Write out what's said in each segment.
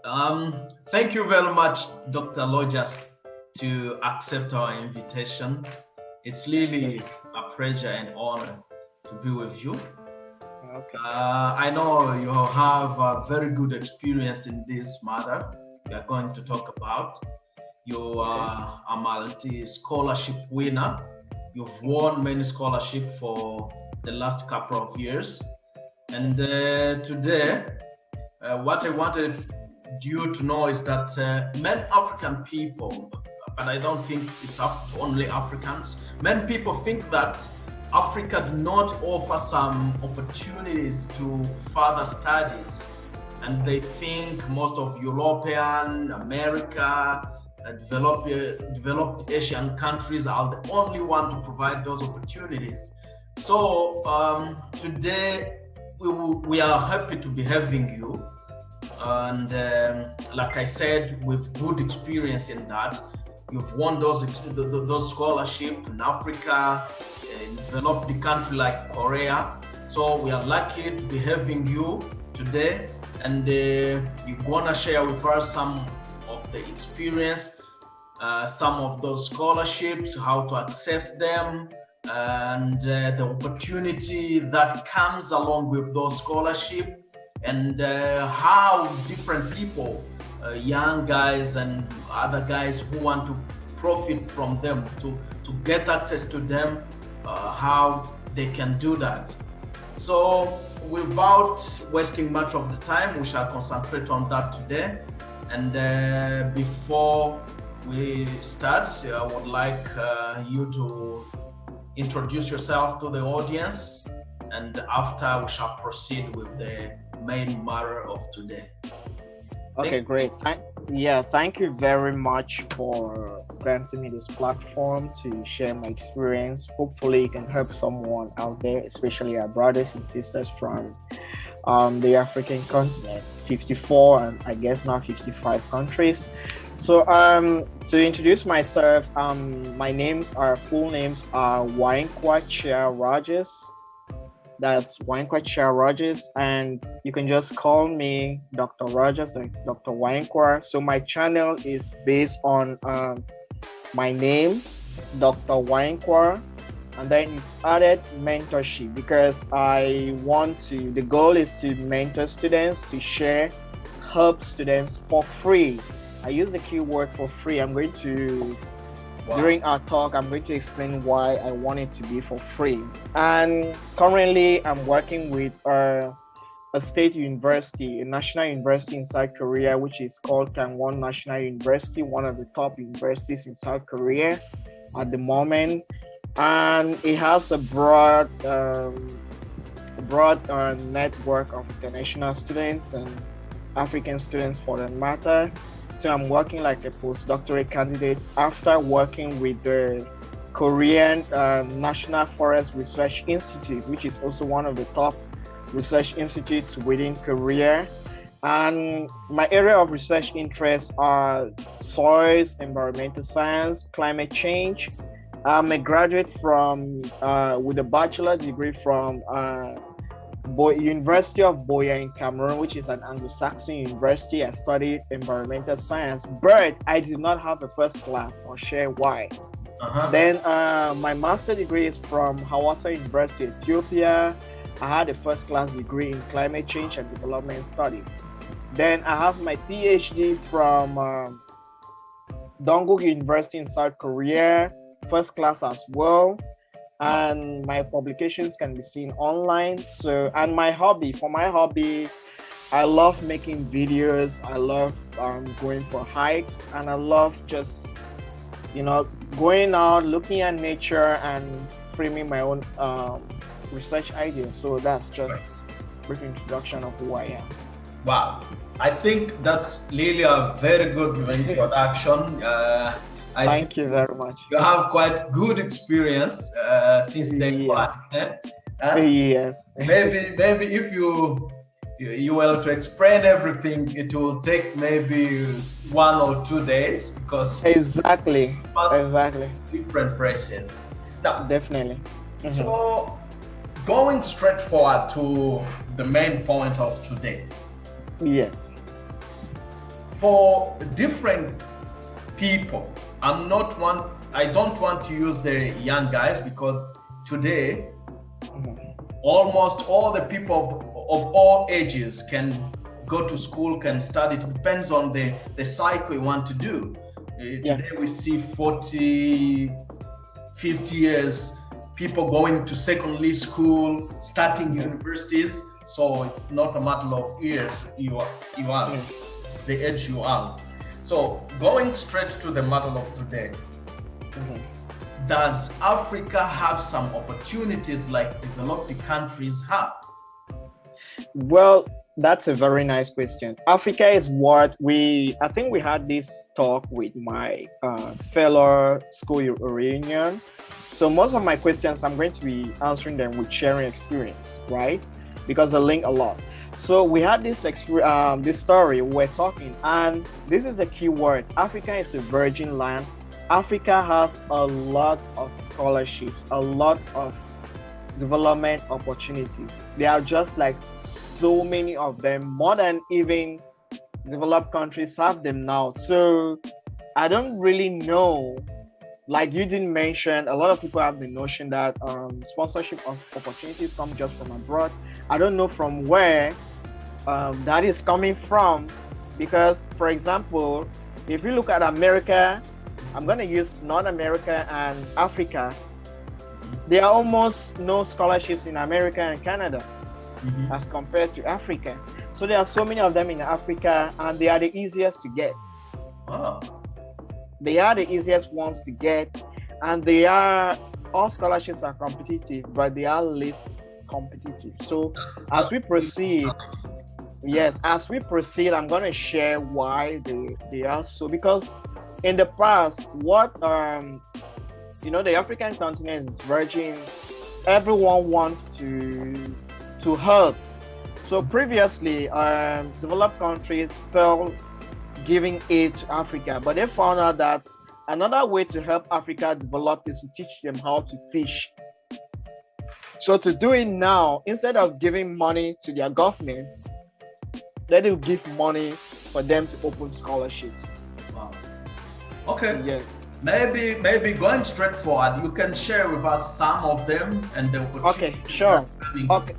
Thank you very much, Dr. Lojas, to accept our invitation. It's really a pleasure and honor to be with you. Okay. I know you have a very good experience in this matter we are going to talk about. You Okay. are a multi-scholarship winner. You've Mm-hmm. won many scholarships for the last couple of years. And today, what I wanted you to know is that many African people, but I don't think it's only Africans, many people think that Africa do not offer some opportunities to further studies. And they think most of European, America, developed Asian countries are the only one to provide those opportunities. So today we are happy to be having you, and like I said, with good experience in that, you've won those scholarships in Africa, in developed country like Korea. So we are lucky to be having you today, and you're gonna share with us some of the experience, some of those scholarships, how to access them, and the opportunity that comes along with those scholarships, and how different people, young guys and other guys who want to profit from them, to get access to them, how they can do that. So without wasting much of the time, we shall concentrate on that today. And before we start, I would like you to introduce yourself to the audience, and after we shall proceed with the main matter of today. Okay, great. Thank you very much for granting me this platform to share my experience. Hopefully, it can help someone out there, especially our brothers and sisters from the African continent, 54 and I guess now 55 countries. So, to introduce myself, full names are Wainkwa Chia Rogers. That's Wainkwa Rogers, and you can just call me Dr. Rogers, like Dr. Wainkwa. So my channel is based on my name, Dr. Wainkwa, and then it's added mentorship because the goal is to mentor students, to share, help students for free. I use the keyword for free. During our talk, I'm going to explain why I want it to be for free. And currently, I'm working with a state university, a national university in South Korea, which is called Gangwon National University, one of the top universities in South Korea at the moment. And it has a broad network of international students and African students for that matter. So I'm working like a postdoctorate candidate after working with the Korean National Forest Research Institute, which is also one of the top research institutes within Korea. And my area of research interests are soils, environmental science, climate change. I'm a graduate with a bachelor degree from University of Boya in Cameroon, which is an Anglo-Saxon university. I studied environmental science, but I did not have a first class. I'll share why. Then my master degree is from Hawassa University, Ethiopia. I had a first class degree in climate change and development studies. Then I have my PhD from Dongguk University in South Korea, first class as well. And my publications can be seen online. So, and for my hobby, I love making videos. I love going for hikes, and I love just, going out, looking at nature and framing my own research ideas. So that's just a brief introduction of who I am. Wow, I think that's really a very good introduction. Thank you very much. You have quite good experience since day one. Yes. Maybe if you were to explain everything, it will take maybe 1 or 2 days because exactly different places. Now, definitely. Mm-hmm. So going straight forward to the main point of today. Yes. for different people. I don't want to use the young guys because today almost all the people of all ages can go to school, can study. It depends on the cycle you want to do. Today we see 40, 50 years people going to secondary school, starting universities. So it's not a matter of years you are, the age you are. So going straight to the matter of today, does Africa have some opportunities like developed countries have? Well, that's a very nice question. Africa is what I think we had this talk with my fellow school reunion. So most of my questions, I'm going to be answering them with sharing experience, right? Because they link a lot. So we had this story we're talking, and this is a key word. Africa is a virgin land. Africa has a lot of scholarships, a lot of development opportunities. There are just like so many of them, more than even developed countries have them now. So I don't really know, like you didn't mention, a lot of people have the notion that sponsorship of opportunities come just from abroad. I don't know from where that is coming from, because for example, if you look at America, I'm going to use North America and Africa, there are almost no scholarships in America and Canada as compared to Africa. So there are so many of them in Africa, and they are the easiest to get. Wow. They are the easiest ones to get, and all scholarships are competitive, but they are less competitive. So as we proceed, I'm going to share why they are so, because in the past, what the African continent is virgin. Everyone wants to help. So previously, developed countries felt giving aid to Africa, but they found out that another way to help Africa develop is to teach them how to fish. So to do it now, instead of giving money to their government, they will give money for them to open scholarships. Wow. Okay. Yes. Maybe going straight forward, you can share with us some of them and the opportunities. Okay, sure. Okay.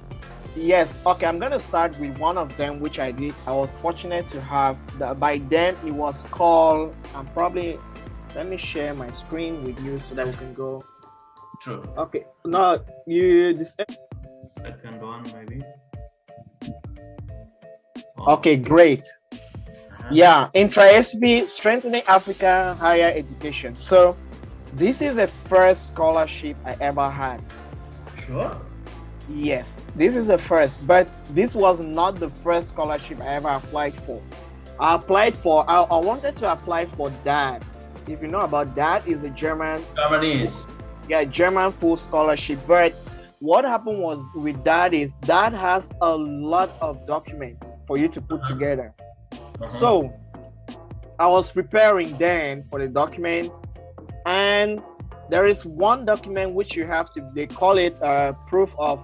Yes, okay, I'm going to start with one of them, which I did. I was fortunate to have, by then it was called, let me share my screen with you so that we can go. True. Okay, now second one maybe. Okay, great. Yeah, Intra-SB, Strengthening African Higher Education. So this is the first scholarship I ever had. Sure. Yes, this is the first, but this was not the first scholarship I ever applied for. I wanted to apply for DAD. If you know about DAD, is a German full scholarship. But what happened was with DAD is DAD has a lot of documents for you to put together. So I was preparing then for the documents, and there is one document which you have to, they call it proof of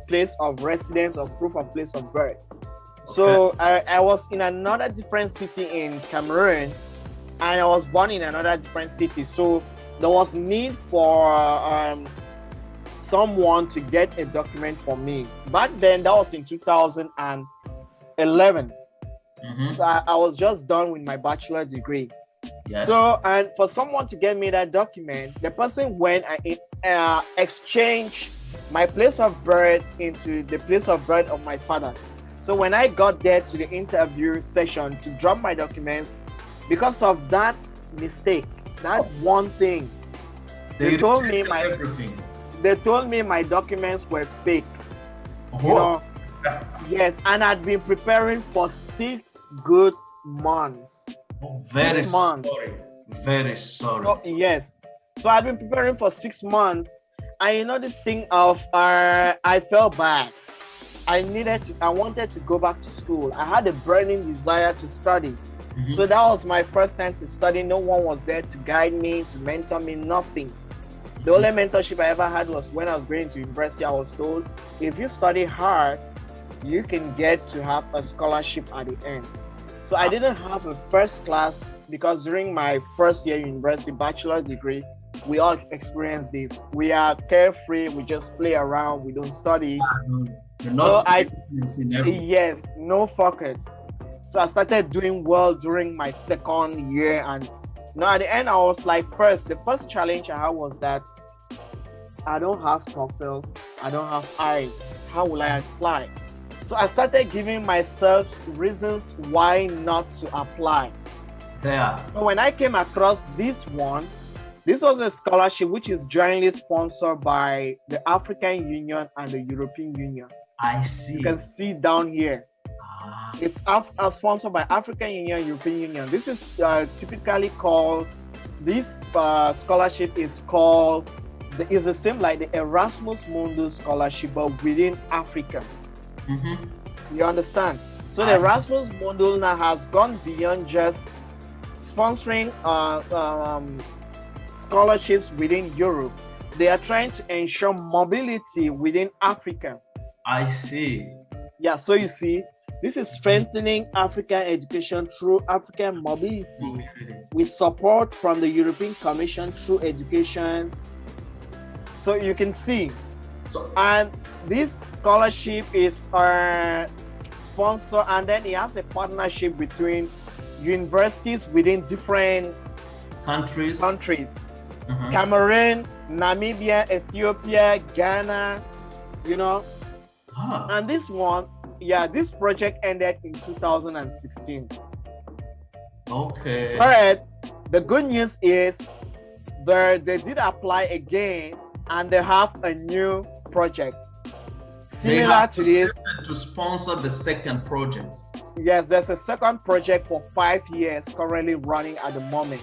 place of residence or proof of place of birth. Okay. So I was in another different city in Cameroon, and I was born in another different city. So there was need for someone to get a document for me. Back then, that was in 2011. So I was just done with my bachelor degree. Yes. So, and for someone to get me that document, the person went and exchanged my place of birth into the place of birth of my father. So when I got there to the interview session to drop my documents, because of that mistake, that one thing, they told me my documents were fake. You know, yes, and I'd been preparing for 6 good months. Very sorry. Oh, yes. So I've been preparing for 6 months. And this thing of I felt bad. I wanted to go back to school. I had a burning desire to study. So that was my first time to study. No one was there to guide me, to mentor me, nothing. The only mentorship I ever had was when I was going to university. I was told, if you study hard, you can get to have a scholarship at the end. So I didn't have a first class because during my first year university bachelor degree, we all experience this. We are carefree, we just play around, we don't study. You're not yes, no focus. So I started doing well during my second year, and at the end I was like, the first challenge I had was that I don't have TOEFL, I don't have IELTS. How will I apply? So I started giving myself reasons why not to apply. Yeah. So when I came across this one, this was a scholarship which is jointly sponsored by the African Union and the European Union. I see. You can see down here. It's sponsored by African Union, European Union. This is typically called, this scholarship is called, it's the same like the Erasmus Mundus scholarship, but within Africa. You understand? So the Erasmus Mundus now has gone beyond just sponsoring scholarships within Europe. They are trying to ensure mobility within Africa. I see. Yeah, so you see, this is strengthening African education through African mobility with support from the European Commission through education. So you can see, and this scholarship is sponsored, and then it has a partnership between universities within different countries. Cameroon, Namibia, Ethiopia, Ghana, and this one, this project ended in 2016. Okay. But the good news is they did apply again, and they have a new project similar to this to sponsor the second project. Yes, there's a second project for 5 years currently running at the moment.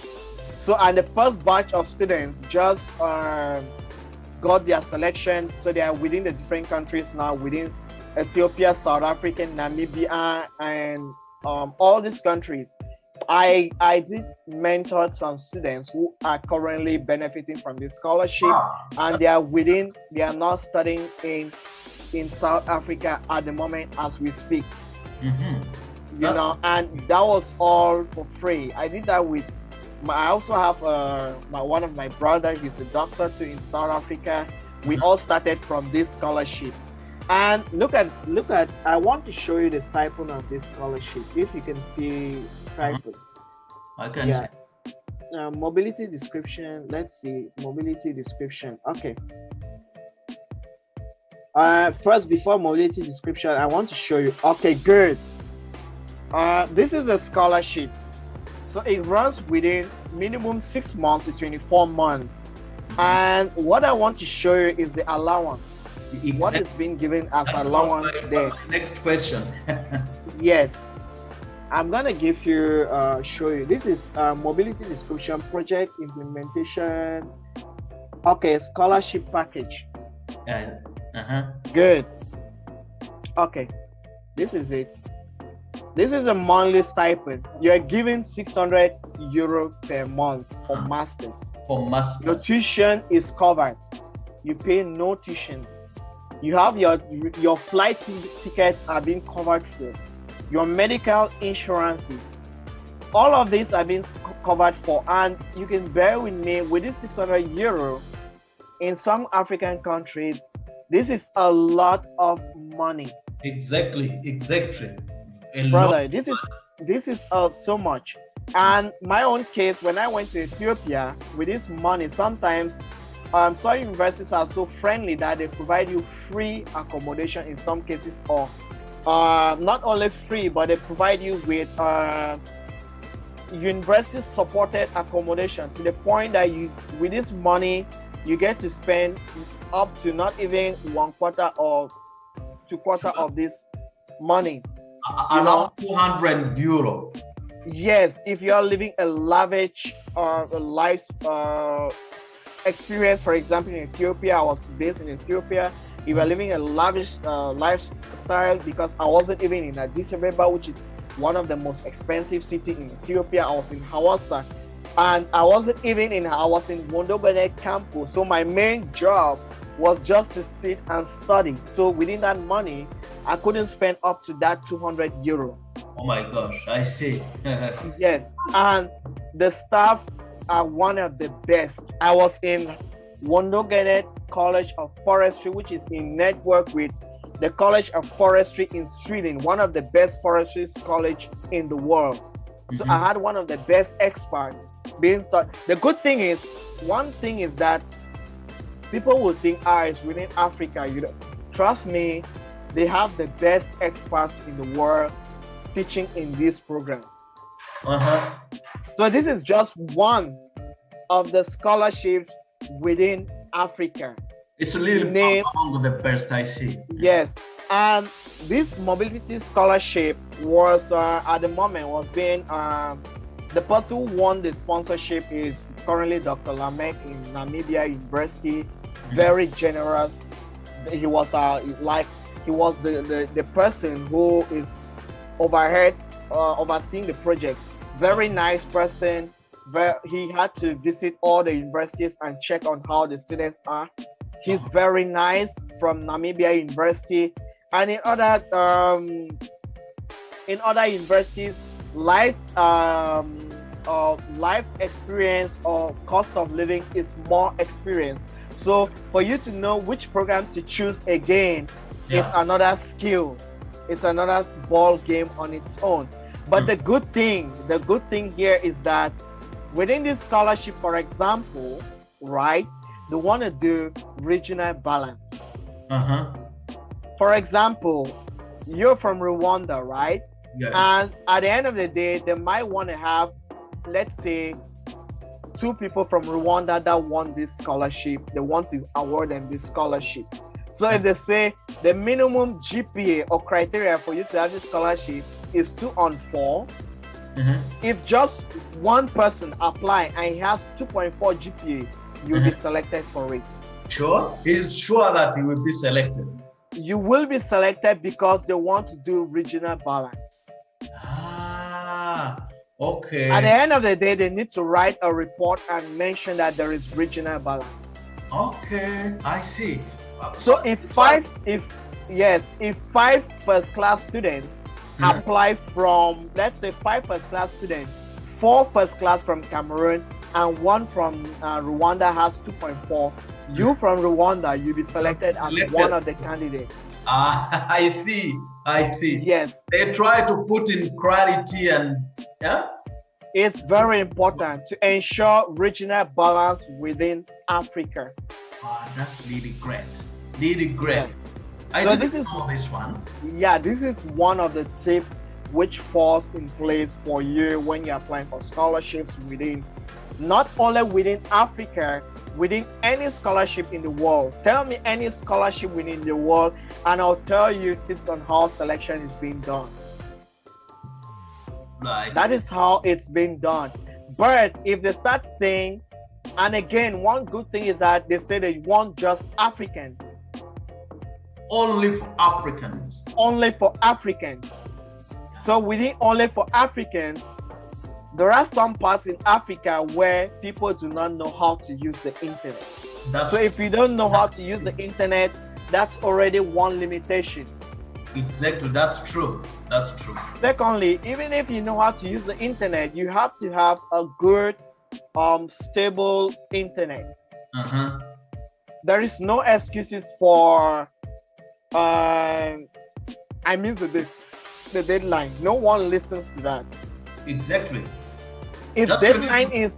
So, and the first batch of students just got their selection. So they are within the different countries now, within Ethiopia, South Africa, Namibia, and all these countries. I did mentor some students who are currently benefiting from this scholarship, and they are now studying in South Africa at the moment as we speak. And that was all for free. I did that with I also have one of my brothers. He's a doctor too in South Africa. We all started from this scholarship. And look at I want to show you the stipend of this scholarship. If you can see stipend. I can see. Mobility description. Let's see mobility description. Okay. First, before mobility description, I want to show you. Okay, good. This is a scholarship. So it runs within minimum 6 months to 24 months. And what I want to show you is the allowance. Exactly. What is being given as allowance there. Next question. Yes. I'm going to give you, show you. This is mobility description, project implementation. Okay, scholarship package. Good. Okay, this is it. This is a monthly stipend. You're given 600 euro per month for masters. For masters. Your tuition is covered. You pay no tuition. You have your flight tickets are being covered for. Your medical insurances. All of these are being covered for. And you can bear with me, with this 600 euro, in some African countries, this is a lot of money. Exactly. Brother, this is so much. And my own case, when I went to Ethiopia with this money, sometimes some universities are so friendly that they provide you free accommodation in some cases, or not only free, but they provide you with university supported accommodation, to the point that you, with this money, you get to spend up to not even 1/4 or 2/4 of this money. Around 200 euro. Yes, if you are living a lavish life experience, for example, in Ethiopia, I was based in Ethiopia. If you are living a lavish lifestyle, because I wasn't even in Addis Ababa, which is one of the most expensive cities in Ethiopia. I was in Hawassa, and I wasn't even I was in Mondobele campus. So my main job was just to sit and study. So within that money, I couldn't spend up to that 200 euro. Oh my gosh, I see. Yes, and the staff are one of the best. I was in Wondogenet College of Forestry, which is in network with the College of Forestry in Sweden, one of the best forestry college in the world. So I had one of the best experts being taught. The good thing is, one thing is that people will think, it's within Africa. You know, trust me, they have the best experts in the world teaching in this program. So this is just one of the scholarships within Africa. It's a little among the best, I see. Yes, and this mobility scholarship was at the moment was being the person who won the sponsorship is currently Dr. Lamek in Namibia University. Very generous. He was the person who is overseeing the project. Very nice person. He had to visit all the universities and check on how the students are. He's very nice, from Namibia University, and in other universities, life experience or cost of living is more experienced. So for you to know which program to choose again is another skill. It's another ball game on its own. But the good thing here is that within this scholarship, for example, right, they want to do regional balance. For example, you're from Rwanda, right? Yeah. And at the end of the day, they might want to have, let's say, 2 people from Rwanda that won this scholarship. They want to award them this scholarship. So if they say the minimum GPA or criteria for you to have this scholarship is 2 on 4, if just one person apply and he has 2.4 GPA, you'll be selected for it. Sure? He's sure that he will be selected. You will be selected because they want to do regional balance. Okay. At the end of the day, they need to write a report and mention that there is regional balance. Okay, I see. So if 5 first class students apply from, let's say 5 first class students, 4 first class from Cameroon and 1 from Rwanda has 2.4, you from Rwanda, you'll be selected as one of the candidates. I see. Yes. They try to put in clarity and it's very important to ensure regional balance within Africa. That's really great. Really great. Yeah. I didn't know this one. Yeah, this is one of the tips which falls in place for you when you're applying for scholarships within, not only within Africa, within any scholarship in the world. Tell me any scholarship within the world and I'll tell you tips on how selection is being done. Right. That is how it's been done. But if they start saying, and again, one good thing is that they say they want just Africans. Only for Africans. Only for Africans. So within only for Africans, there are some parts in Africa where people do not know how to use the internet. So if you don't know how to use the internet, that's already one limitation. Exactly, that's true. Secondly, even if you know how to use the internet, you have to have a good, stable internet. There is no excuses for, I miss the deadline. No one listens to that. Exactly. If deadline is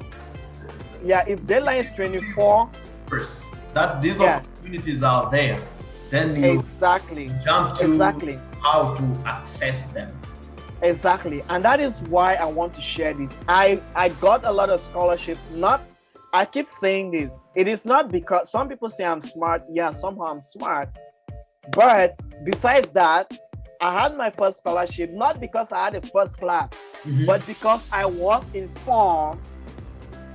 24 first, that these opportunities are there, then you jump to how to access them. Exactly. And that is why I want to share this. I got a lot of scholarships. I keep saying this. It is not because some people say I'm smart. Yeah, somehow I'm smart. But besides that, I had my first scholarship, not because I had a first class, but because I was informed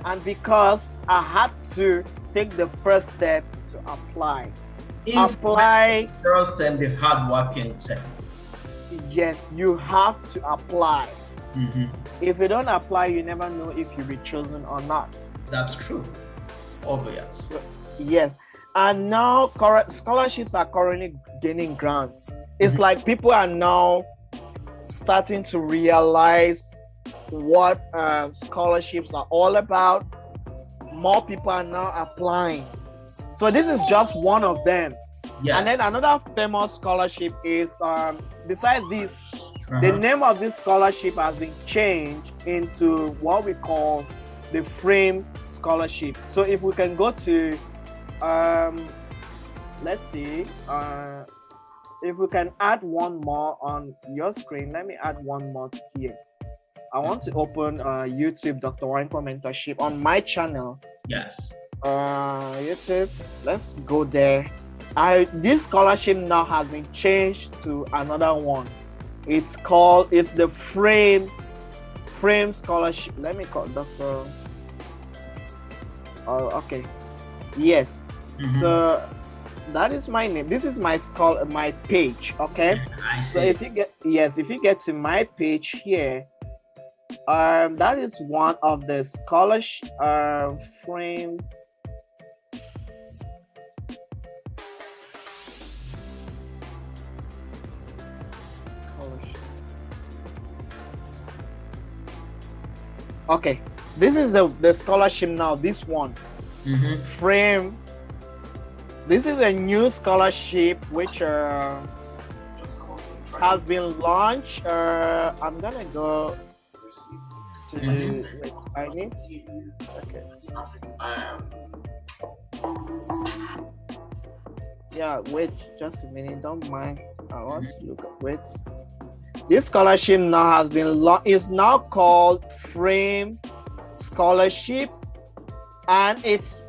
and because I had to take the first step to apply. Apply first and the hard working second. Yes, you have to apply. If you don't apply, you never know if you'll be chosen or not. That's true. Obvious. Yes. And now scholarships are currently gaining grants. It's like people are now starting to realize what scholarships are all about. More people are now applying. So this is just one of them. Yeah. And then another famous scholarship is, besides this, the name of this scholarship has been changed into what we call the Frame Scholarship. So if we can go to, let's see, if we can add one more on your screen. Let me add one more here. I want to open YouTube Dr. Winepo Mentorship on my channel. Yes. YouTube, let's go there. This scholarship now has been changed to another one. It's the Frame Scholarship. Let me call Dr. Oh, okay. Yes. So that is my name. This is my page. Okay. I see. So if you get to my page here, that is one of the scholarship Frame. Okay, this is the scholarship now. This one, Frame. This is a new scholarship which has been launched. I'm gonna go to I need. Okay. Yeah, wait just a minute. Don't mind. I want to look at wait. This scholarship now has been is now called Frame Scholarship, and it's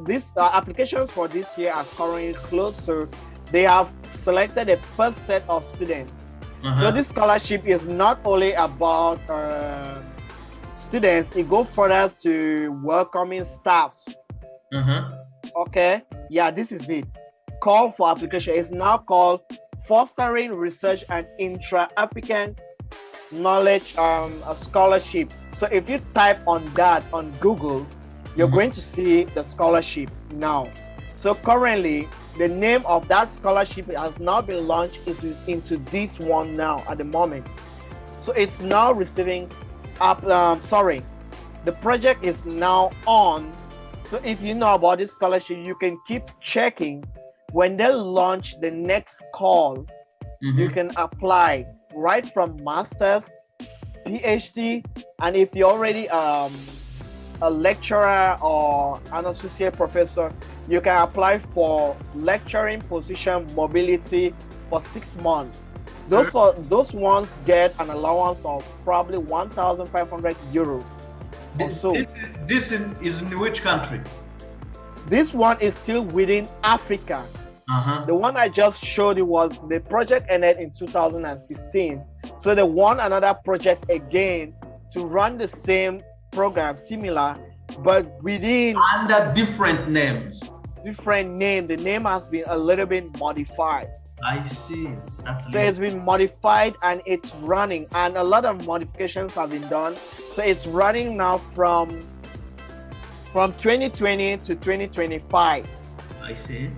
this applications for this year are currently closed. So they have selected a first set of students. So this scholarship is not only about students; it goes further to welcoming staffs. Okay, yeah, this is it. Call for application is now called Fostering Research and Intra-African Knowledge Scholarship. So if you type on that on Google, you're going to see the scholarship now. So currently, the name of that scholarship has now been launched into this one now at the moment. So it's now receiving the project is now on. So if you know about this scholarship, you can keep checking. When they launch the next call, you can apply right from master's, PhD, and if you're already a lecturer or an associate professor, you can apply for lecturing position mobility for 6 months. Those ones get an allowance of probably 1,500 euros. This is in which country? This one is still within Africa. The one I just showed you was the project ended in 2016. So they won another project again to run the same program, similar, but within under different names. Different name. The name has been a little bit modified. I see. So it's been modified and it's running, and a lot of modifications have been done. So it's running now from 2020 to 2025. I see.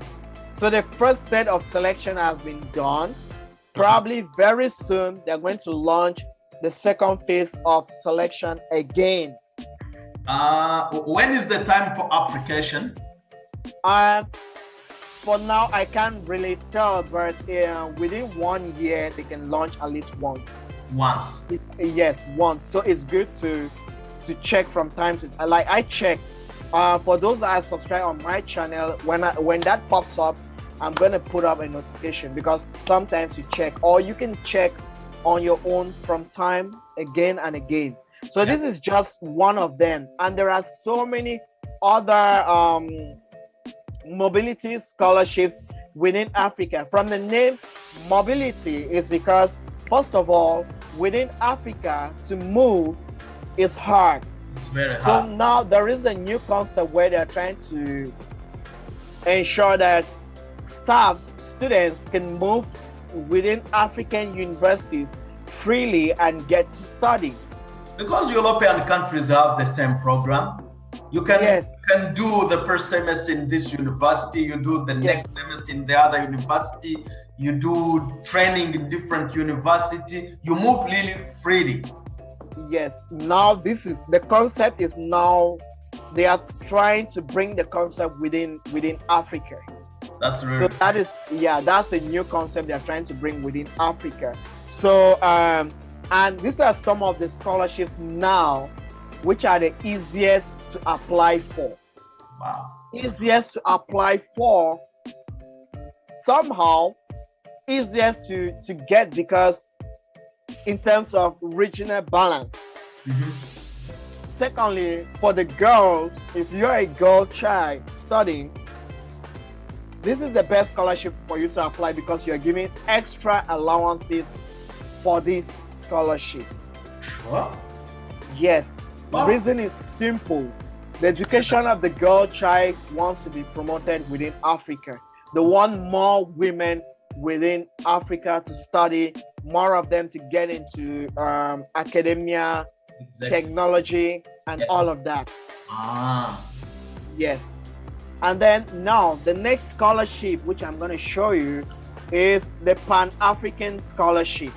So the first set of selection has been done. Probably very soon they're going to launch the second phase of selection again. When is the time for application? For now, I can't really tell, but within 1 year they can launch at least once. Yes, once. So it's good to check from time to time. Like I check. For those that are subscribed on my channel, when that pops up, I'm gonna put up a notification, because sometimes you check, or you can check on your own from time again and again. So this is just one of them, and there are so many other mobility scholarships within Africa. From the name mobility is because, first of all, within Africa to move is hard. It's very hard. So now there is a new concept where they're trying to ensure that students can move within African universities freely and get to study. Because European countries have the same program, you can can do the first semester in this university, you do the next semester in the other university, you do training in different university, you move really freely. Yes, now this is the concept is now they are trying to bring the concept within Africa. That's really so that is that's a new concept they're trying to bring within Africa. So and these are some of the scholarships now which are the easiest to apply for. Wow. Easiest to apply for, somehow easiest to get, because in terms of regional balance. Secondly, for the girls, if you're a girl child studying, this is the best scholarship for you to apply because you're giving extra allowances for this scholarship. Sure. Yes. Wow. The reason is simple. The education of the girl child wants to be promoted within Africa. They want more women within Africa to study, more of them to get into academia, technology, and all of that. Yes. And then now the next scholarship, which I'm going to show you, is the Pan-African Scholarship.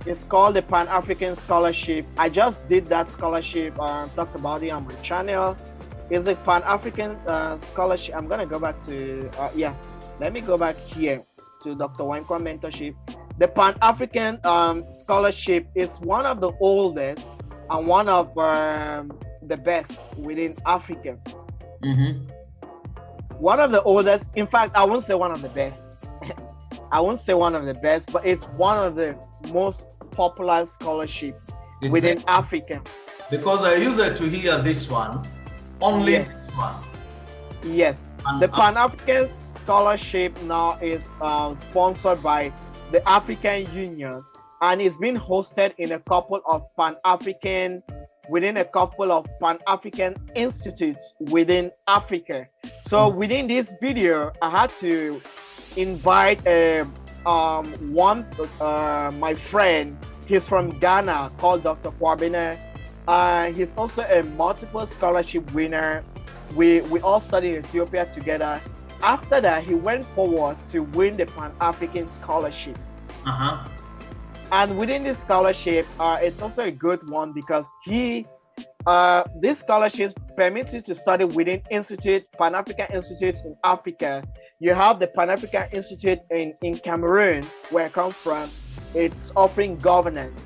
It's called the Pan-African Scholarship. I just did that scholarship, talked about it on my channel. It's a Pan-African Scholarship. I'm going to go back to, let me go back here to Dr. Wankwa Mentorship. The Pan-African Scholarship is one of the oldest and one of the best within Africa. One of the oldest, in fact, I won't say one of the best. I won't say one of the best, but it's one of the most popular scholarships within Africa. Because I used to hear this one, only this one. Yes, the Pan-African Scholarship now is sponsored by the African Union, and it's been hosted in a couple of Pan-African institutes within Africa. So within this video, I had to invite my friend. He's from Ghana, called Dr. Kwabena. He's also a multiple scholarship winner. We all studied in Ethiopia together. After that, he went forward to win the Pan-African Scholarship. And within this scholarship, it's also a good one because this scholarship permits you to study within Pan-African institutes in Africa. You have the Pan-African Institute in Cameroon, where I come from. It's offering governance.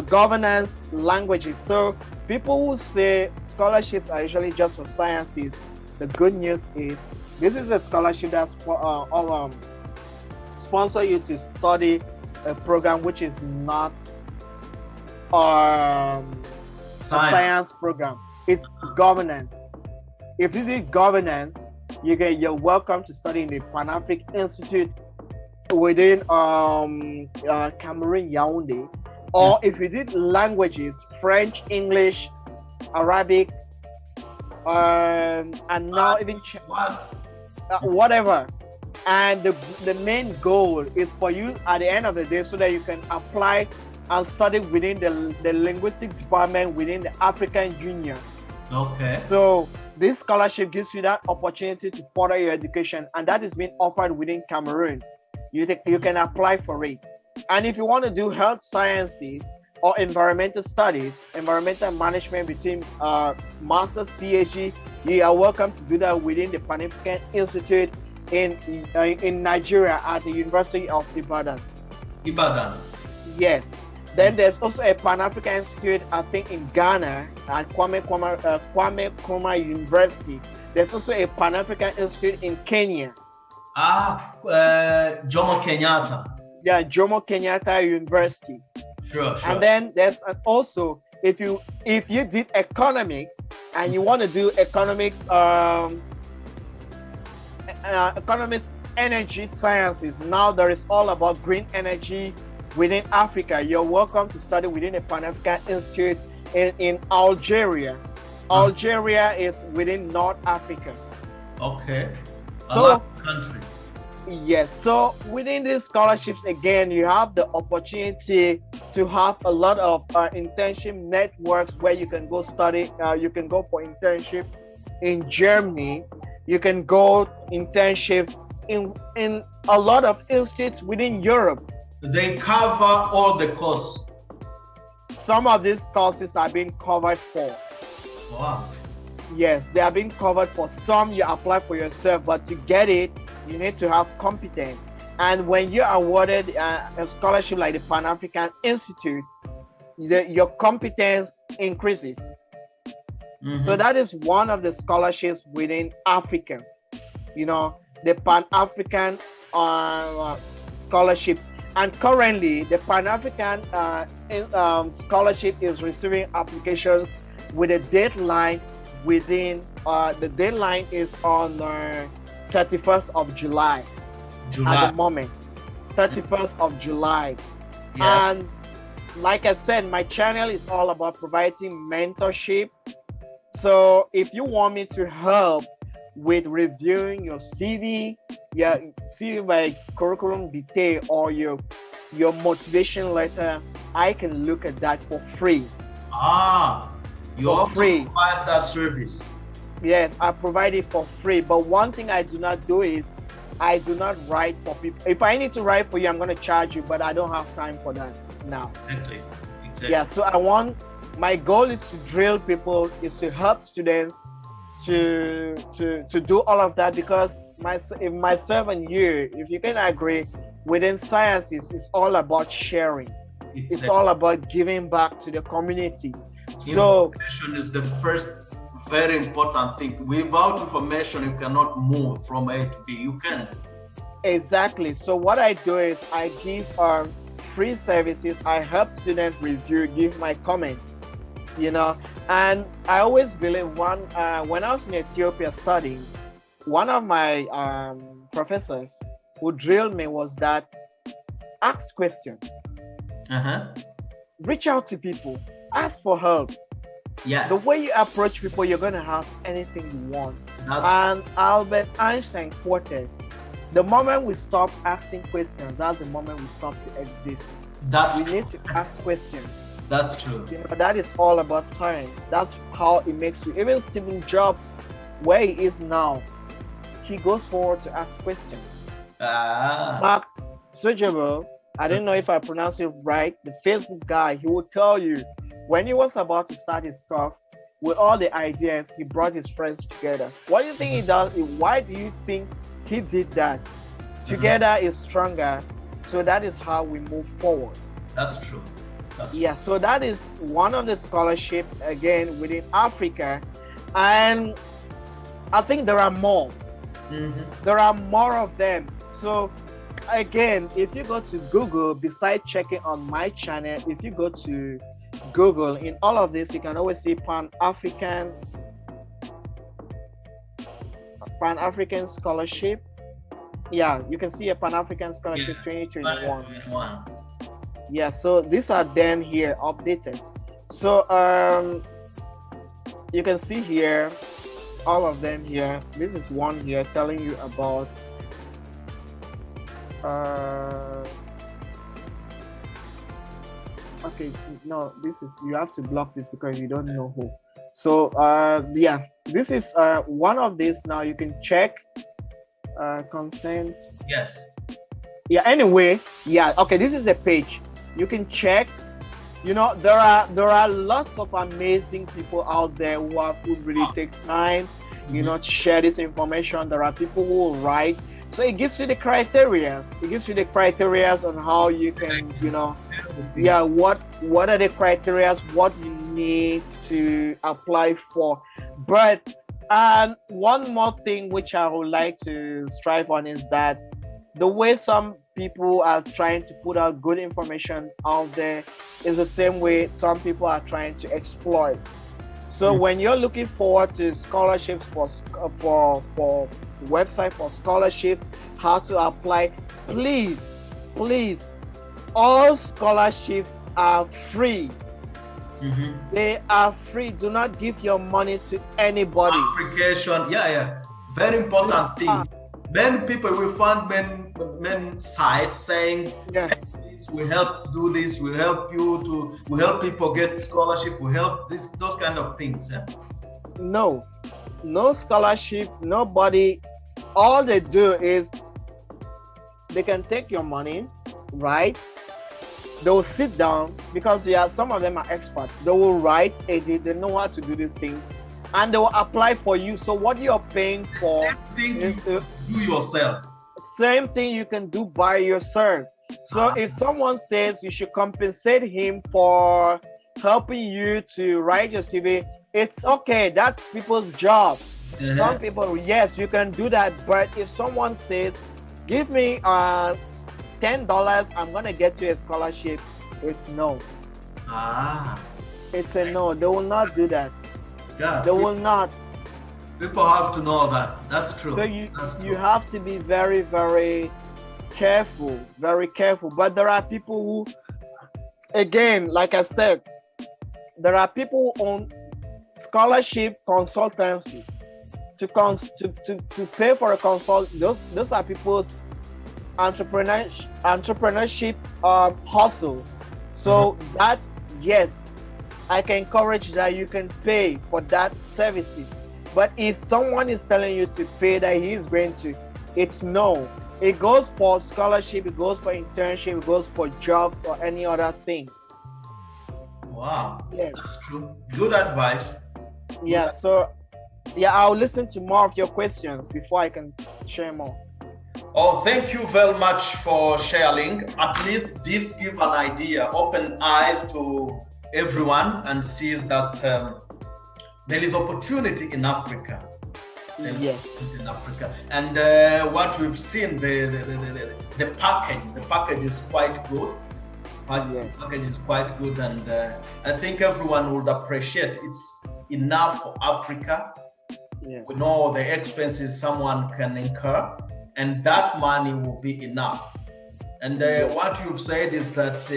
Governance, languages. So people who say scholarships are usually just for sciences, the good news is this is a scholarship that's sponsor you to study a program which is not a science program. It's governance. If you do governance, you're welcome to study in the Pan-African Institute within Cameroon, Yaoundé. Or if you did languages, French, English, Arabic, and now even whatever. And the main goal is for you at the end of the day so that you can apply and study within the linguistic department within the African Union. Okay. So this scholarship gives you that opportunity to further your education, and that is being offered within Cameroon. You can apply for it. And if you want to do health sciences or environmental studies, environmental management between master's, PhD, you are welcome to do that within the Pan-African Institute in Nigeria at the University of Ibadan. Yes. Then there's also a Pan-African Institute, I think, in Ghana at Kwame Nkrumah University. There's also a Pan-African Institute in Kenya. Jomo Kenyatta. Yeah, Jomo Kenyatta University. Sure. And then there's also, if you did economics and you want to do economics, energy sciences, now there is all about green energy within Africa. You're welcome to study within a Pan-African Institute in Algeria. Algeria is within North Africa. Okay. So, country. Yes, so within these scholarships, again, you have the opportunity to have a lot of internship networks where you can go study. You can go for internship in Germany. You can go internships in a lot of institutes within Europe. They cover all the costs. Some of these courses are being covered for. Wow. Yes, they are being covered for. Some you apply for yourself, but to get it, you need to have competence. And when you're awarded a scholarship like the Pan African Institute, your competence increases. Mm-hmm. So that is one of the scholarships within Africa. You know, the Pan African scholarship. And currently, the Pan African scholarship is receiving applications with a deadline within. The deadline is on 31st of July. At the moment. 31st of July. Yeah. And like I said, my channel is all about providing mentorship. So if you want me to help with reviewing your CV, CV by curriculum detail, or your motivation letter, I can look at that for free. You also provide that service. Yes, I provide it for free. But one thing I do not do is I do not write for people. If I need to write for you, I'm going to charge you, but I don't have time for that now. Exactly. Yeah, so my goal is to drill people, is to help students to do all of that, because myself and you, if you can agree, within sciences, it's all about sharing. Exactly. It's all about giving back to the community. So information is the first very important thing. Without information, you cannot move from A to B. You can't. Exactly. So what I do is I give free services. I help students review, give my comments, you know. And I always believe when I was in Ethiopia studying, one of my professors who drilled me was that ask questions. Reach out to people, ask for help. Yeah. The way you approach people, you're going to have anything you want. And Albert Einstein quoted, "The moment we stop asking questions, that's the moment we stop to exist." We need to ask questions. That's true. You know, that is all about science. That's how it makes you. Even Steve Jobs, where he is now, he goes forward to ask questions. Mark Zuckerberg, I don't know if I pronounce it right, the Facebook guy, he will tell you, when he was about to start his stuff, with all the ideas, he brought his friends together. What do you think he does? Why do you think he did that? Together is stronger. So that is how we move forward. That's true. So that is one of the scholarships, again, within Africa. And I think there are more. There are more of them. So again, if you go to Google, besides checking on my channel, if you go to Google, in all of this, you can always see Pan-African scholarship. Yeah, you can see a Pan-African scholarship 2021. Yeah, so these are them here updated. So you can see here all of them here. This is one here telling you about okay, no, this is, you have to block this because you don't know who. So yeah, this is one of these. Now you can check consent. Yes. Yeah, anyway, yeah, okay, this is a page you can check. You know, there are lots of amazing people out there who really take time, you know, to share this information. There are people who will write. So it gives you the criteria. It gives you the criteria on how you can, you know, yeah, what are the criteria, what you need to apply for. But one more thing which I would like to strive on is that the way some people are trying to put out good information out there is the same way some people are trying to exploit. So when you're looking forward to scholarships for website for scholarships, how to apply, please, all scholarships are free. They are free. Do not give your money to anybody. Application, very important things. Many people will find men sites saying, Yeah. we help do this, we help you to, we help people get scholarship, we help this, those kind of things. Yeah? No, no scholarship, nobody. All they do is they can take your money, right? They will sit down because some of them are experts. They will write, they know how to do these things, and they will apply for you. So what you're paying for, same thing you do yourself. Same thing you can do by yourself. So if someone says you should compensate him for helping you to write your CV, it's okay. That's people's job. Some people, yes, you can do that. But if someone says, give me $10, I'm gonna get you a scholarship, it's no. It's a no. They will not do that. Yeah, they will not. People have to know that. That's true. So you have to be very, very careful, very careful. But there are people who, again, like I said, there are people who own scholarship consultancy to pay for a consult. Those are people's entrepreneurship hustle. So that, yes, I can encourage that you can pay for that services. But if someone is telling you to pay that he is going to, it's no. It goes for scholarship, it goes for internship, it goes for jobs or any other thing. Wow. Yes. That's true. Good advice. Yeah, so I'll listen to more of your questions before I can share more. Oh, thank you very much for sharing. At least this gives an idea, open eyes to everyone and sees that there is opportunity in Africa. Yes. In Africa. And what we've seen, the package is quite good. Yes. Package is quite good, and I think everyone would appreciate it's enough for Africa. Yeah. We know the expenses someone can incur, and that money will be enough. And Yes. what you've said is that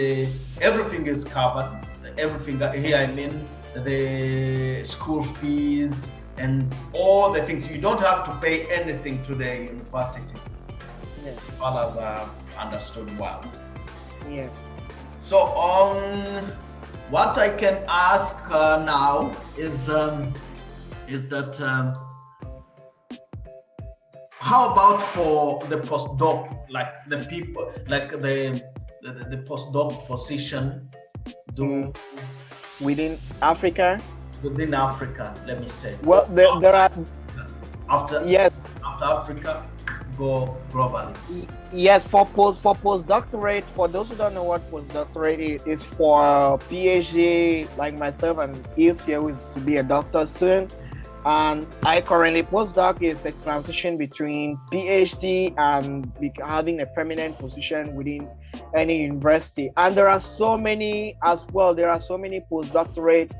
everything is covered. Everything here, I mean, the school fees and all the things. You don't have to pay anything to the university. Yes. As far as I've understood well. Yes. So what I can ask now is that how about for the postdoc, like the people, like the postdoc position, within Africa? Within Africa, let me say. Well, there are after Africa, go globally. Yes, for postdoctorate. For those who don't know what postdoctorate is for PhD, like myself and is here is to be a doctor soon. And I currently postdoc is a transition between PhD and having a permanent position within any university. And there are so many as well. There are so many postdoctorate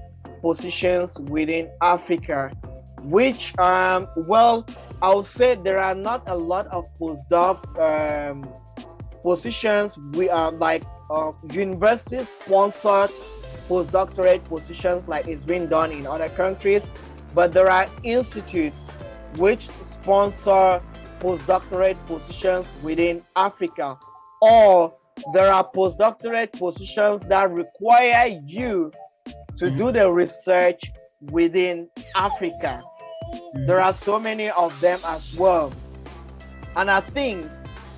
positions within Africa, which well, I would say there are not a lot of postdoc positions. We are like university sponsored postdoctorate positions, like it's been done in other countries. But there are institutes which sponsor postdoctorate positions within Africa, or there are postdoctorate positions that require you to do the research within Africa. There are so many of them as well. And I think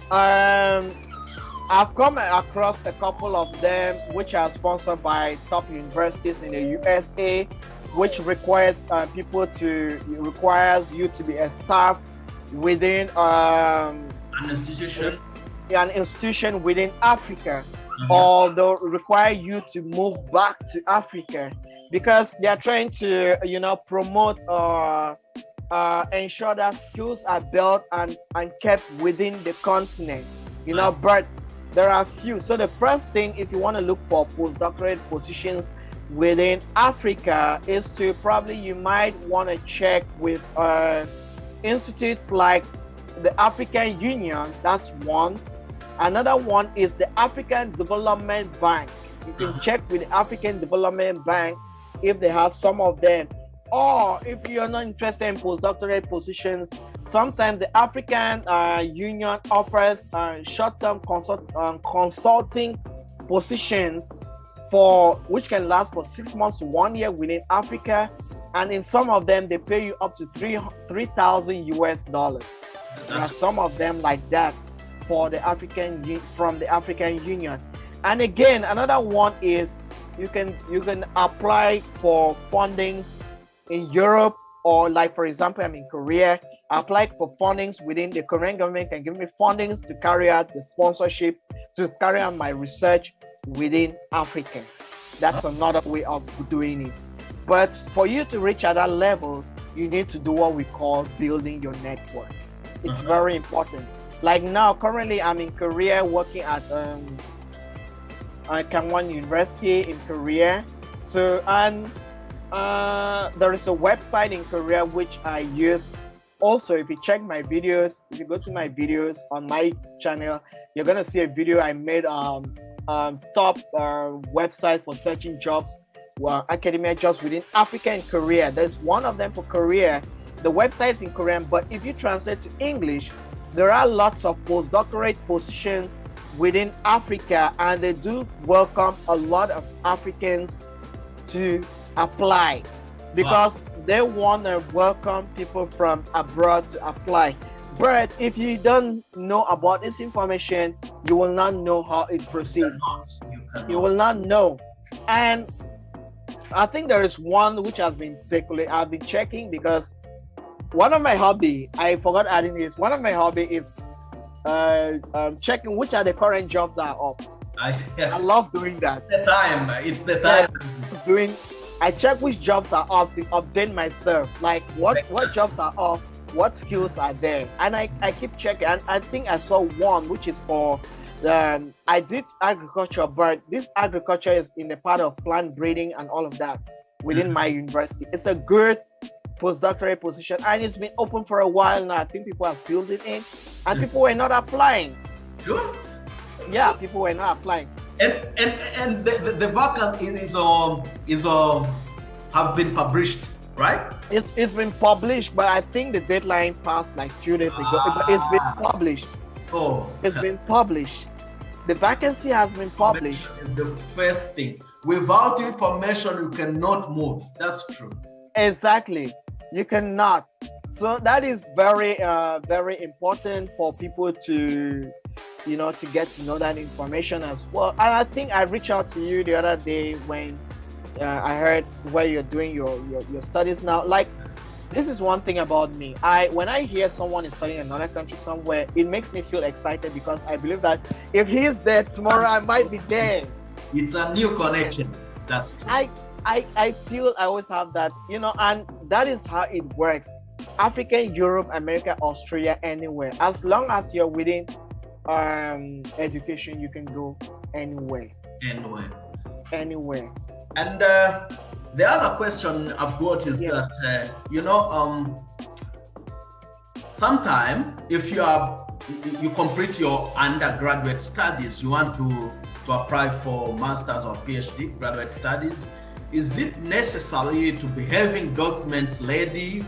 I've come across a couple of them which are sponsored by top universities in the USA, which requires requires you to be a staff within an institution within Africa, or they'll require you to move back to Africa because they are trying to promote ensure that skills are built and kept within the continent, but there are few. So the first thing, if you want to look for postdoctorate positions within Africa, is to you might want to check with institutes like the African Union. That's one. Another one is the African Development Bank. You can check with the African Development Bank if they have some of them. Or if you're not interested in postdoctorate positions Sometimes the African Union offers short-term consulting positions for which can last for 6 months to 1 year within Africa, and in some of them they pay you up to 3,000 US dollars. There are some of them like that for the from the African Union. And again, another one is you can apply for fundings in Europe, or like for example, I'm in Korea. I applied for fundings within the Korean government can give me fundings to carry out the sponsorship, to carry out my research within Africa. That's another way of doing it. But for you to reach at that level, you need to do what we call building your network. It's very important. Like now, currently I'm in Korea working at Gangwon University in Korea. So, and there is a website in Korea which I use. Also, if you check my videos, if you go to my videos on my channel, you're gonna see a video I made top website for searching jobs, academia jobs within Africa and Korea. There's one of them for Korea. The website's in Korean, but if you translate to English, there are lots of postdoctorate positions within Africa, and they do welcome a lot of Africans to apply because they want to welcome people from abroad to apply. But if you don't know about this information, you will not know how it proceeds. You will not know. And I think there is one which has been circulated. I've been checking because one of my hobby, I forgot adding this. One of my hobby is checking which are the current jobs that are up. I love doing that. It's the time. Yes, I check which jobs are up to update myself. Like what jobs are up, what skills are there, and I keep checking. And I think I saw one which is for I did agriculture, but this agriculture is in the part of plant breeding and all of that within my university. It's a good postdoctorate position, and it's been open for a while now. I think people have filled it in, and people were not applying. Sure. Yeah, people were not applying. And the vacant is have been published, right? It's been published, but I think the deadline passed like 2 days ago. But it's been published. Oh, it's been published. The vacancy has been published. Is the first thing. Without information, you cannot move. That's true. Exactly. You cannot. So that is very, very important for people to, to get to know that information as well. And I think I reached out to you the other day when I heard where you're doing your studies now. Like, this is one thing about me. When I hear someone is studying in another country somewhere, it makes me feel excited because I believe that if he's there tomorrow, I might be there. It's a new connection. That's true. I feel I always have that, and that is how it works. Africa, Europe, America, Australia, anywhere. As long as you're within education, you can go anywhere. Anywhere. And the other question I've got is that sometime if you complete your undergraduate studies, you want to apply for master's or PhD graduate studies, is it necessary to be having documents ready?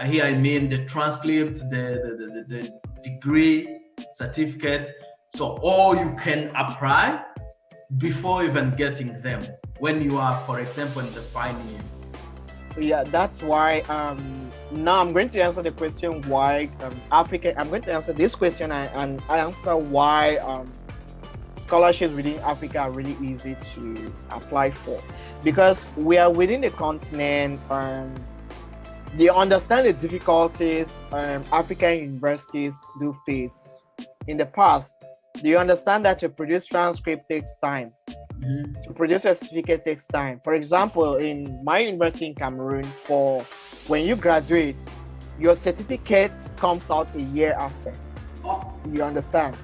Here I mean the transcript, the degree, certificate, or you can apply before even getting them when you are, for example, in the final year? Yeah, that's why now I'm going to answer the question why Africa. I'm going to answer this question and answer why scholarships within Africa are really easy to apply for, because we are within the continent. They understand the difficulties African universities do face. In the past, do you understand that to produce transcript takes time? To produce a certificate takes time. For example, in my university in Cameroon, for when you graduate, your certificate comes out a year after. You understand?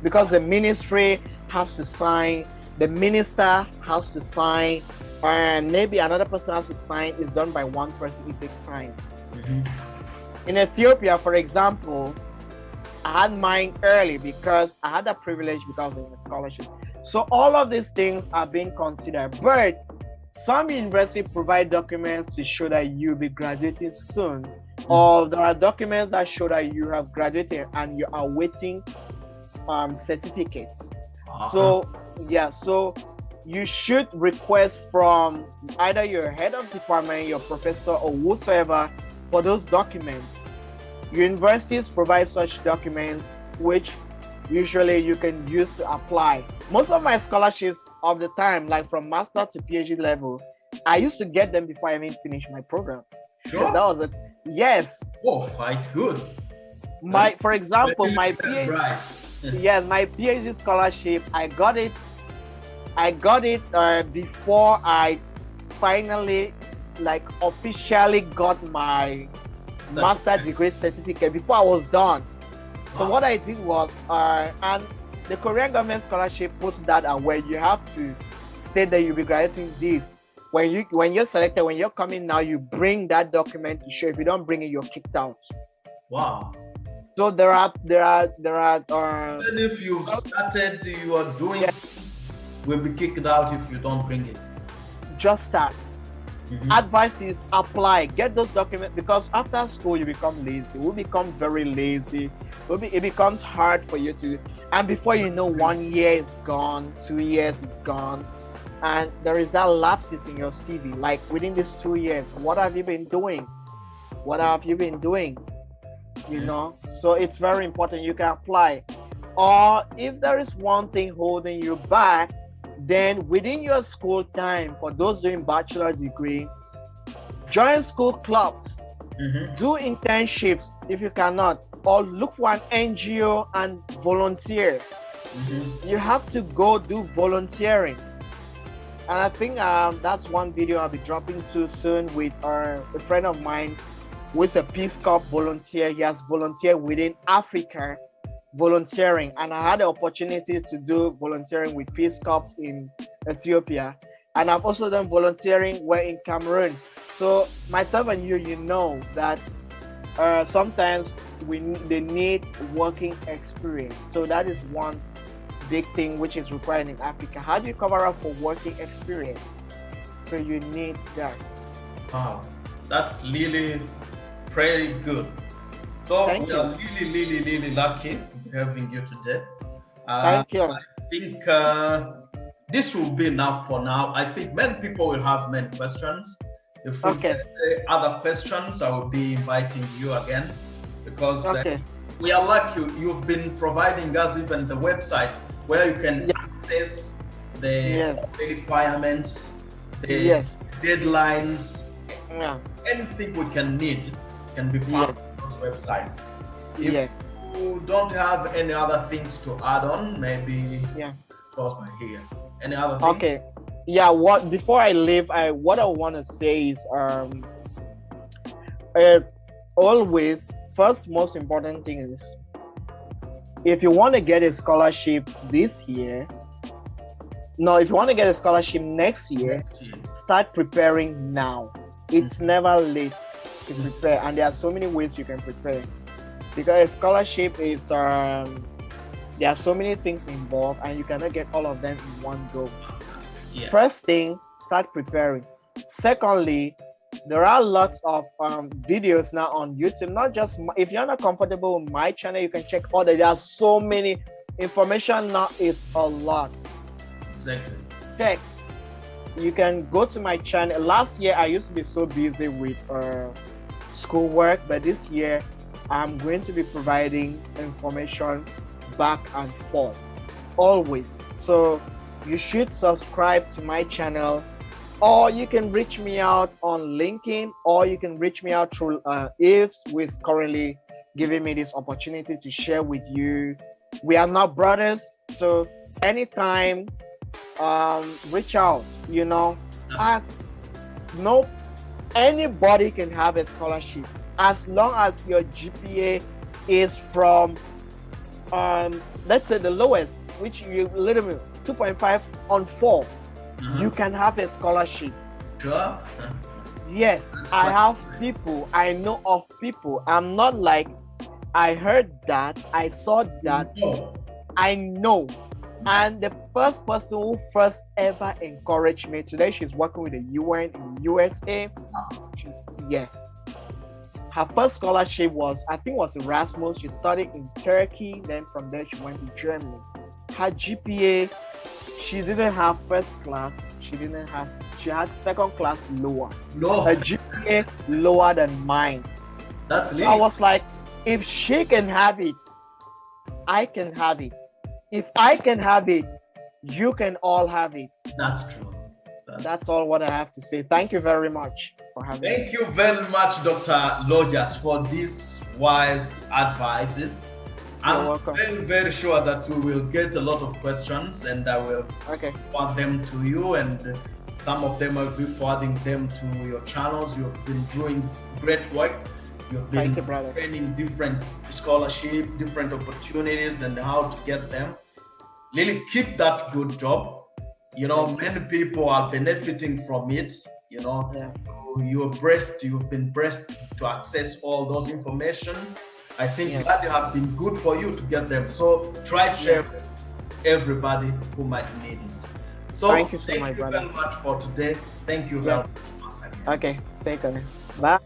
Because the ministry has to sign, the minister has to sign, and maybe another person has to sign. It's done by one person. It takes time. In Ethiopia, for example, I had mine early because I had that privilege because of the scholarship. So all of these things are being considered, but some universities provide documents to show that you'll be graduating soon. or there are documents that show that you have graduated and you are waiting certificates. So so you should request from either your head of department, your professor, or whosoever for those documents. Universities provide such documents, which usually you can use to apply. Most of my scholarships of the time, like from master to PhD level, I used to get them before I even finished my program. Sure. That was it. Yes. Oh, quite good. For example, my PhD, yes, my PhD scholarship, I got it before I finally officially got my master degree certificate, before I was done. So what I did was, and the Korean government scholarship puts that where you have to state that you'll be graduating this. When you're selected, when you're coming now, you bring that document to show. If you don't bring it, you're kicked out. Wow. So there are. Even if you've started, you are doing, will be kicked out if you don't bring it. Just start. Advice is apply, get those documents, because after school you become lazy. We become very lazy. It becomes hard for you to, and before you know, 1 year is gone, 2 years is gone, and there is that lapses in your CV. Like within these 2 years, what have you been doing? What have you been doing? You know, so it's very important you can apply. Or if there is one thing holding you back, then within your school time, for those doing bachelor degree, join school clubs, do internships if you cannot, or look for an NGO and volunteer. You have to go do volunteering. And I think that's one video I'll be dropping too soon with a friend of mine who is a Peace Corps volunteer. He has volunteered within Africa, volunteering, and I had the opportunity to do volunteering with Peace Corps in Ethiopia, and I've also done volunteering in Cameroon. So myself and you know that sometimes they need working experience. So that is one big thing which is required in Africa. How do you cover up for working experience? So you need that. Wow, that's really pretty good. So we are really lucky having you today. Thank you. I think this will be enough for now. I think many people will have many questions. If we get other questions, I will be inviting you again, because we are lucky you've been providing us even the website where you can access the requirements, the deadlines, anything we can need can be found on those websites. If you don't have any other things to add on, maybe close by here. Any other thing? Okay. Before I leave, what I want to say is always, first most important thing is, if you want to get a scholarship this year, if you want to get a scholarship next year, start preparing now. It's never late to prepare, and there are so many ways you can prepare, because a scholarship is there are so many things involved and you cannot get all of them in one go. First thing, start preparing. Secondly, there are lots of videos now on YouTube. Not just if you're not comfortable with my channel, you can check other. There are so many information now, is a lot. Exactly. Check. You can go to my channel. Last year I used to be so busy with schoolwork, but this year I'm going to be providing information back and forth always. So you should subscribe to my channel, or you can reach me out on LinkedIn, or you can reach me out through Eves, who is currently giving me this opportunity to share with you. We are not brothers, so anytime reach out, ask. Anybody can have a scholarship as long as your GPA is from let's say the lowest, which you literally 2.5 on 4, you can have a scholarship. Sure. Yes, I have people, I know of people. I'm not like I heard that, I saw that, I know. And the first person who first ever encouraged me, today she's working with the UN in USA. Yes. Her first scholarship was, I think, was Erasmus. She studied in Turkey. Then from there, she went to Germany. Her GPA, she didn't have first class. She had second class lower. No. Her GPA lower than mine. That's so I was like, if she can have it, I can have it. If I can have it, you can all have it. That's true. That's all what I have to say. Thank you very much for having me. Thank you very much, Dr. Lojas, for these wise advices. I'm very, very sure that we will get a lot of questions, and I will forward them to you, and some of them I'll be forwarding them to your channels. You've been doing great work. You've been training different scholarship, different opportunities, and how to get them. Really keep that good job. You know, many people are benefiting from it. You know, you've been blessed to access all those information. I think that have been good for you to get them. So try to share with everybody who might need it. So thank you so much, brother. Very much for today. Thank you very much. Okay, stay connected. Bye.